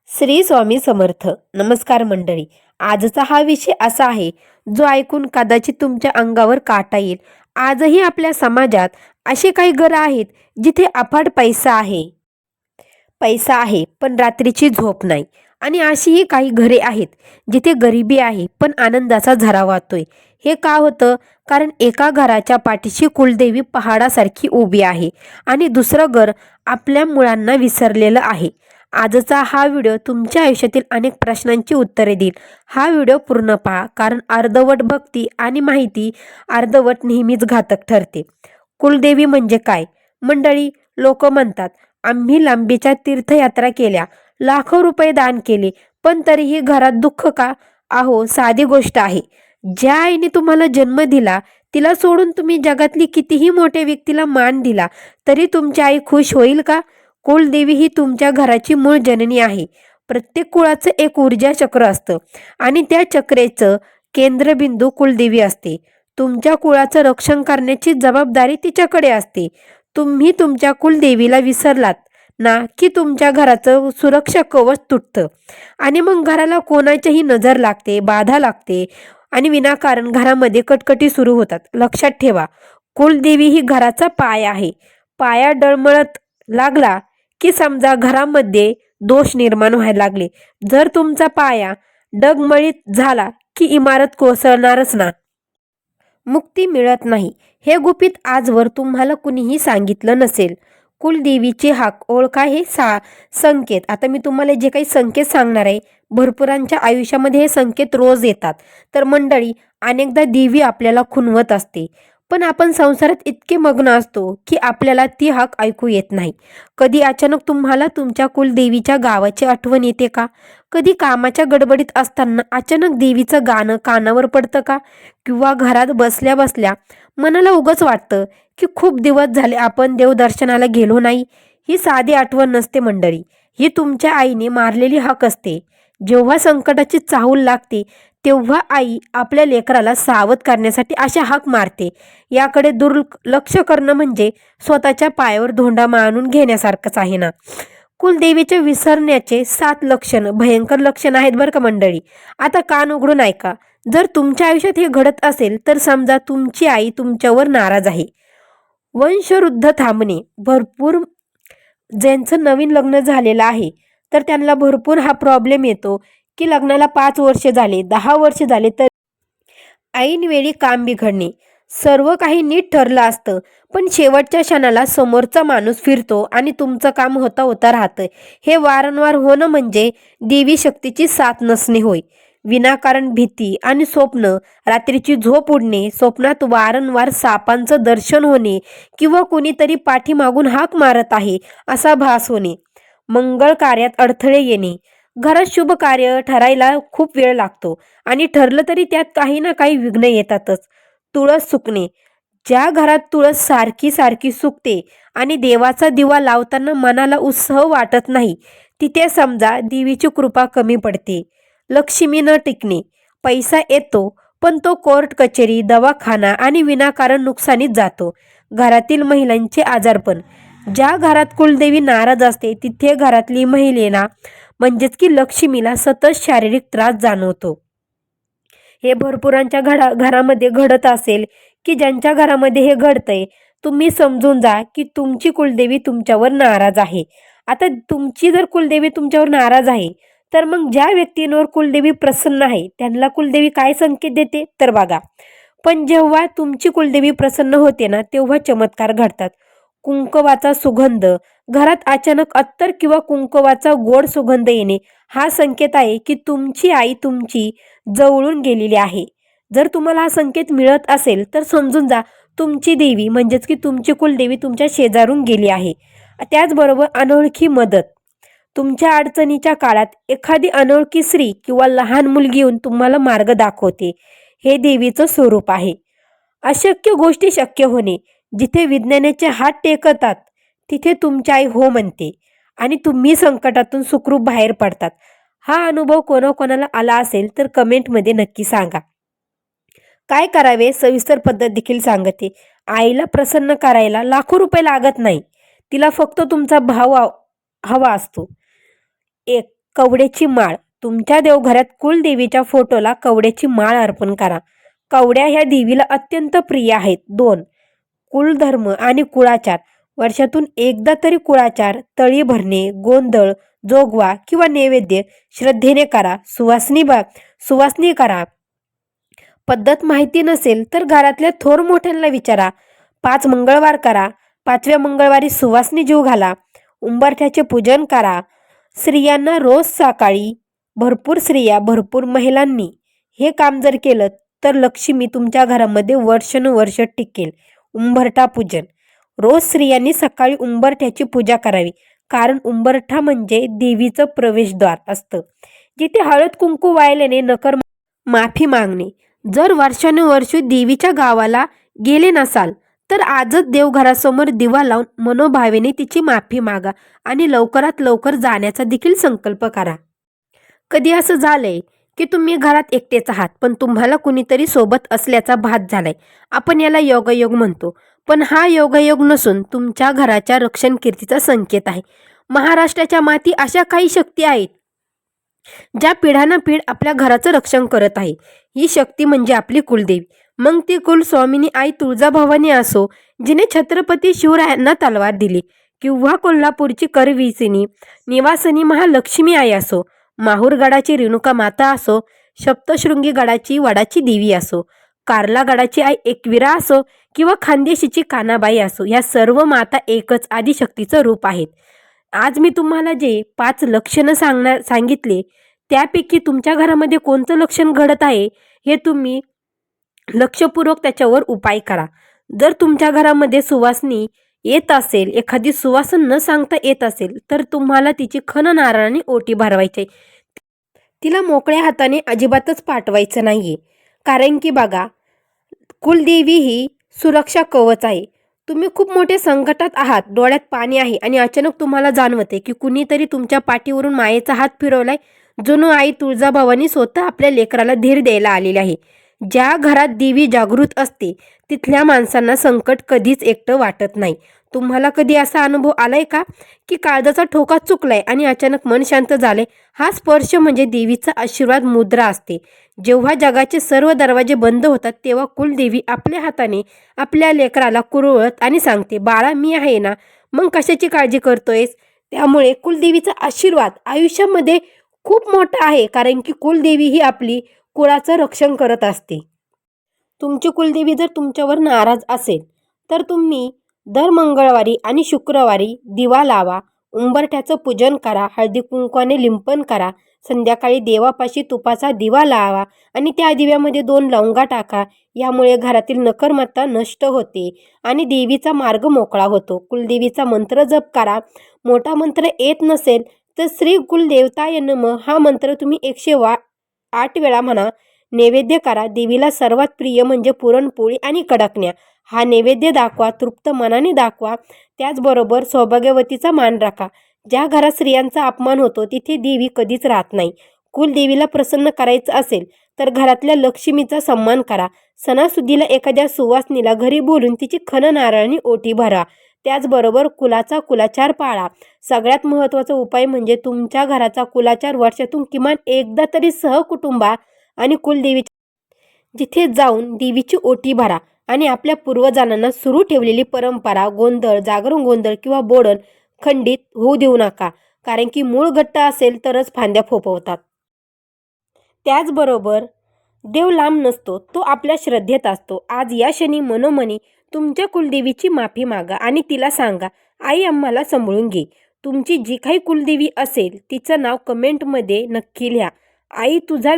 श्री स्वामी समर्थ. नमस्कार मंडळी. आजचा हा विषय असा आहे जो ऐकून कदाचित तुमच्या अंगावर काटा येईल. आजही आपल्या समाजात असे काही घरं आहेत जिथे अफाट पैसा आहे पण रात्रीची झोप नाही. आणि अशीही काही घरे आहेत जिथे गरिबी आहे पण आनंदाचा झरा वाहतोय. हे का होतं? कारण एका घराच्या पाठीशी कुलदेवी पहाडासारखी उभी आहे आणि दुसरं घर आपल्या मुळांना विसरलेलं आहे. आजचा हा व्हिडिओ तुमच्या आयुष्यातील अनेक प्रश्नांची उत्तरे देईल. हा व्हिडिओ पूर्ण पहा, कारण अर्धवट भक्ती आणि माहिती अर्धवट नेहमीच घातक ठरते. कुलदेवी म्हणजे काय? मंडळी, लोक म्हणतात आम्ही लांबीच्या तीर्थयात्रा केल्या, लाखो रुपये दान केले, पण तरीही घरात दुःख का? अहो, साधी गोष्ट आहे. ज्या आईने तुम्हाला जन्म दिला तिला सोडून तुम्ही जगातली कितीही मोठ्या व्यक्तीला मान दिला तरी तुमची आई खुश होईल का? कुलदेवी ही तुमच्या घराची मूळ जननी आहे. प्रत्येक कुळाचं एक ऊर्जा चक्र असतं आणि त्या चक्रेचं केंद्रबिंदू कुलदेवी असते. तुमच्या कुळाचं रक्षण करण्याची जबाबदारी तिच्याकडे असते. तुम्ही तुमच्या कुलदेवीला विसरलात ना की तुमच्या घराचं सुरक्षा कवच तुटतं आणि मग घराला कोणाच्याही नजर लागते, बाधा लागते आणि विनाकारण घरामध्ये कटकटी सुरू होतात. लक्षात ठेवा, कुलदेवी ही घराचा पाया आहे. पाया डळमळत लागला की समजा घरामध्ये दोष निर्माण व्हायला लागले. जर तुमचा पाया डगमळीत झाला की इमारत कोसळणारच ना. मुक्ती मिळत नाही. हे गुपित आजवर तुम्हाला कुणीही सांगितलं नसेल. कुलदेवीची हाक ओळखा. हे संकेत, आता मी तुम्हाला जे काही संकेत सांगणार आहे, भरपूरांच्या आयुष्यामध्ये हे संकेत रोज येतात. तर मंडळी, अनेकदा देवी आपल्याला खुणवत असते, पण आपण संसारात इतके मग्न असतो की आपल्याला ती हाक ऐकू येत नाही. कधी अचानक तुम्हाला तुमच्या कुलदेवीच्या गावाची आठवण येते का? कधी कामाच्या गडबडीत असताना अचानक देवीचं गाणं कानावर पडतं का? किंवा घरात बसल्या बसल्या मनाला उगाच वाटतं की खूप दिवस झाले आपण देवदर्शनाला गेलो नाही. ही साधी आठवण नसते मंडळी, ही तुमच्या आईने मारलेली हाक असते. जेव्हा संकटाची चाहूल लागते तेव्हा आई आपल्या लेकराला सावध करण्यासाठी अशा हाक मारते. याकडे दुर्लक्ष करणं म्हणजे स्वतःच्या पायावर धोंडा मारून घेण्यासारखंच आहे ना. कुलदेवीचे विसरण्याचे 7 लक्षण, भयंकर लक्षण आहेत बरं का मंडळी. आता कान उघडून ऐका. जर तुमच्या आयुष्यात हे घडत असेल तर समजा तुमची आई तुमच्यावर नाराज आहे. वंशवृद्ध थांबणे. भरपूर ज्यांचं नवीन लग्न झालेलं आहे तर त्यांना भरपूर हा प्रॉब्लेम येतो की लग्नाला 5 वर्ष झाले, 10 वर्ष झाले तर ऐनवेळी काम बिघडणे. सर्व काही नीट ठरलं असतं पण शेवटच्या क्षणाला समोरचा माणूस फिरतो आणि तुमचं काम होता होता राहतं. हे वारंवार होणं म्हणजे देवी शक्तीची साथ नसणे होय. विनाकारण भीती आणि स्वप्न, रात्रीची झोप उडणे, स्वप्नात वारंवार सापांचं दर्शन होणे किंवा कोणीतरी पाठीमागून हाक मारत आहे असा भास होणे, मंगळ कार्यात अडथळे येणे. घरात शुभ कार्य ठरायला खूप वेळ लागतो आणि ठरलं तरी त्यात काही ना काही विघ्न येतातच. तुळस सुकणे. ज्या घरात तुळस सारखी सारखी सुकते आणि देवाचा दिवा लावताना मनाला उत्साह वाटत नाही तिथे समजा देवीची कृपा कमी पडते. लक्ष्मी न टिकणे. पैसा येतो पण तो कोर्ट कचेरी, दवाखाना आणि विनाकारण नुकसानीत जातो. घरातील महिलांचे आजारपण. ज्या घरात कुलदेवी नाराज असते तिथे घरातली महिलेला म्हणजेच की लक्ष्मीला सतत शारीरिक त्रास जाणवतो. हे भरपूरांच्या घरामध्ये घडत असेल की ज्यांच्या घरामध्ये हे घडतंय तुम्ही समजून जा की तुमची कुलदेवी तुमच्यावर नाराज आहे. आता तुमची जर कुलदेवी तुमच्यावर नाराज आहे तर मग ज्या व्यक्तींवर कुलदेवी प्रसन्न आहे त्यांना कुलदेवी काय संकेत देते तर बघा. पण जेव्हा तुमची कुलदेवी प्रसन्न होते ना तेव्हा चमत्कार घडतात. कुंकवाचा सुगंध. घरात अचानक अत्तर किंवा कुंकवाचा गोड सुगंध येणे हा संकेत आहे की तुमची आई तुमची जवळून गेलेली आहे. जर तुम्हाला हा संकेत मिळत असेल तर समजून जा तुमची देवी म्हणजेच की तुमची कुलदेवी तुमच्या शेजारून गेली आहे. त्याचबरोबर अनोळखी मदत. तुमच्या अडचणीच्या काळात एखादी अनोळखी स्त्री किंवा लहान मुलगी येऊन तुम्हाला मार्ग दाखवते. हे देवीचं स्वरूप आहे. अशक्य गोष्टी शक्य होणे. जिथे विज्ञानाचे हात टेकतात तिथे तुमची आई हो म्हणते आणि तुम्ही संकटातून सुखरूप बाहेर पडतात. हा अनुभव कोणाकोणाला आला असेल तर कमेंटमध्ये नक्की सांगा. काय करावे सविस्तर पद्धत देखील सांगते. आईला प्रसन्न करायला लाखो रुपये लागत नाही, तिला फक्त तुमचा भाव हवा असतो. 1. कवड्याची माळ. तुमच्या देवघरात कुलदेवीच्या फोटोला कवड्याची माळ अर्पण करा. कवड्या ह्या देवीला अत्यंत प्रिय आहेत. 2. कुलधर्म आणि कुळाचार. वर्षातून एकदा तरी कुळाचार, तळी भरणे, गोंधळ, जोगवा किंवा नैवेद्य श्रद्धेने करा. सुवासनी करा. पद्धत माहिती नसेल तर घरातल्या थोर मोठ्यांना विचारा. 5 मंगळवार करा. 5व्या मंगळवारी सुवासनी जीव घाला. उंबरठ्याचे पूजन करा. स्त्रियांना रोज सकाळी भरपूर महिलांनी हे काम जर केलं तर लक्ष्मी तुमच्या घरामध्ये वर्षानुवर्ष टिकेल. उंबरठा पूजन. रोज स्त्रियांनी सकाळी उंबरठ्याची पूजा करावी, कारण उंबरठा म्हणजे देवीचं प्रवेशद्वार असतं, जिथे हळद कुंकू वाहिल्याने नकर माफी मागणे. जर वर्षानुवर्ष देवीच्या गावाला गेले नसाल तर आजच देवघरासमोर दिवा लावून मनोभावेने तिची माफी मागा आणि लवकरात लवकर जाण्याचा देखील संकल्प करा. कधी असं झालंय की तुम्ही घरात एकटेच आहात पण तुम्हाला कुणीतरी सोबत असल्याचा भास झालाय. आपण याला योगायोग म्हणतो, पण हा योगायोग नसून तुमच्या घराच्या रक्षण कीर्तीचा संकेत आहे. महाराष्ट्राच्या माती अशा काही शक्ती आहेत ज्या पिढ्यानपिढ आपल्या घराचं रक्षण करत आहे. ही शक्ती म्हणजे आपली कुलदेवी. मग ती कुलस्वामिनी आई तुळजाभवानी असो, जिने छत्रपती शिवरायांना तलवार दिली, किंवा कोल्हापूरची करवीसिनी निवासिनी महालक्ष्मी आई असो, माहूरगडाची रेणुका माता असो, सप्तशृंगी गडाची वडाची देवी असो, कार्ला गडाची आई एकविरा असो किंवा खानदेशीची कानाबाई असो, या सर्व माता एकच आदिशक्तीचं रूप आहेत. आज मी तुम्हाला जे 5 लक्षणं सांगितले त्यापैकी तुमच्या घरामध्ये कोणतं लक्षण घडत आहे हे तुम्ही लक्षपूर्वक त्याच्यावर उपाय करा. जर तुमच्या घरामध्ये सुवासनी येत असेल, एखादी सुवासन न सांगता येत असेल, तर तुम्हाला तिची खण नारळाने ओटी भरवायची. तिला मोकळ्या हाताने अजिबातच पाठवायचं नाहीये, कारण की बघा, कुलदेवी ही सुरक्षा कवच आहे. तुम्ही खूप मोठ्या संकटात आहात, डोळ्यात पाणी आहे आणि अचानक तुम्हाला जाणवते की कुणीतरी तुमच्या पाठीवरून मायेचा हात फिरवलाय. जणू आई तुळजाभवानी स्वतः आपल्या लेकराला धीर द्यायला आलेली आहे. ज्या घरात देवी जागृत असते तिथल्या माणसांना संकट कधीच एकटं वाटत नाही. तुम्हाला कधी असा अनुभव आलाय का की काळजाचा ठोका चुकलाय आणि अचानक मन शांत झाले? हा स्पर्श म्हणजे देवीचा आशीर्वाद मुद्रा असते. जेव्हा जगाचे सर्व दरवाजे बंद होतात तेव्हा कुलदेवी आपल्या हाताने आपल्या लेकराला कुरळत आणि सांगते, बाळा मी आहे ना, मग कशाची काळजी करतोयस? त्यामुळे कुलदेवीचा आशीर्वाद आयुष्यामध्ये खूप मोठा आहे, कारण की कुलदेवी ही आपली कुळाचं रक्षण करत असते. तुमची कुलदेवी जर तुमच्यावर नाराज असेल तर तुम्ही दर मंगळवारी आणि शुक्रवारी दिवा लावा, उंबरठ्याचं पूजन करा, हळदी कुंकवाने लिंपन करा, संध्याकाळी देवापाशी तुपाचा दिवा लावा आणि त्या दिव्यामध्ये 2 लवंगा टाका. यामुळे घरातील नकर्मता नष्ट होते आणि देवीचा मार्ग मोकळा होतो. कुलदेवीचा मंत्र जप करा. मोठा मंत्र येत नसेल तर श्री कुलदेवताय नमः हा मंत्र तुम्ही 108 वेळा म्हणा. नैवेद्य करा. देवीला सर्वात प्रिय म्हणजे पुरणपोळी आणि कडकण्या. हा नैवेद्य दाखवा, तृप्त मनाने दाखवा. त्याचबरोबर सौभाग्यवतीचा मान राखा. ज्या घरात स्त्रियांचा अपमान होतो तिथे देवी कधीच राहत नाही. कुलदेवीला प्रसन्न करायचं असेल तर घरातल्या लक्ष्मीचा सन्मान करा. सणासुदीला एखाद्या सुवासनीला घरी बोलून तिची खण नारळाने ओटी भरा. त्याचबरोबर कुलाचा कुलाचार पाळा. सगळ्यात महत्त्वाचा उपाय म्हणजे तुमच्या घराचा कुलाचार वर्षातून किमान एकदा तरी सहकुटुंबा आणि कुलदेवीच्या जिथे जाऊन देवीची ओटी भरा आणि आपल्या पूर्वजांना सुरू ठेवलेली परंपरा गोंधळ, जागरण गोंधळ किंवा बोडण खंडित होऊ देऊ नका, कारण की मूळ घट्ट असेल तरच फांद्या फोपवतात. त्याचबरोबर देव लांब नसतो, तो आपल्या श्रद्धेत असतो. आज या क्षणी मनोमनी तुमच्या कुलदेवीची माफी मागा आणि तिला सांगा, आई आम्हाला सांभाळून घे. तुमची जी काही कुलदेवी असेल तिचं नाव कमेंटमध्ये नक्की लिहा. आई तुझा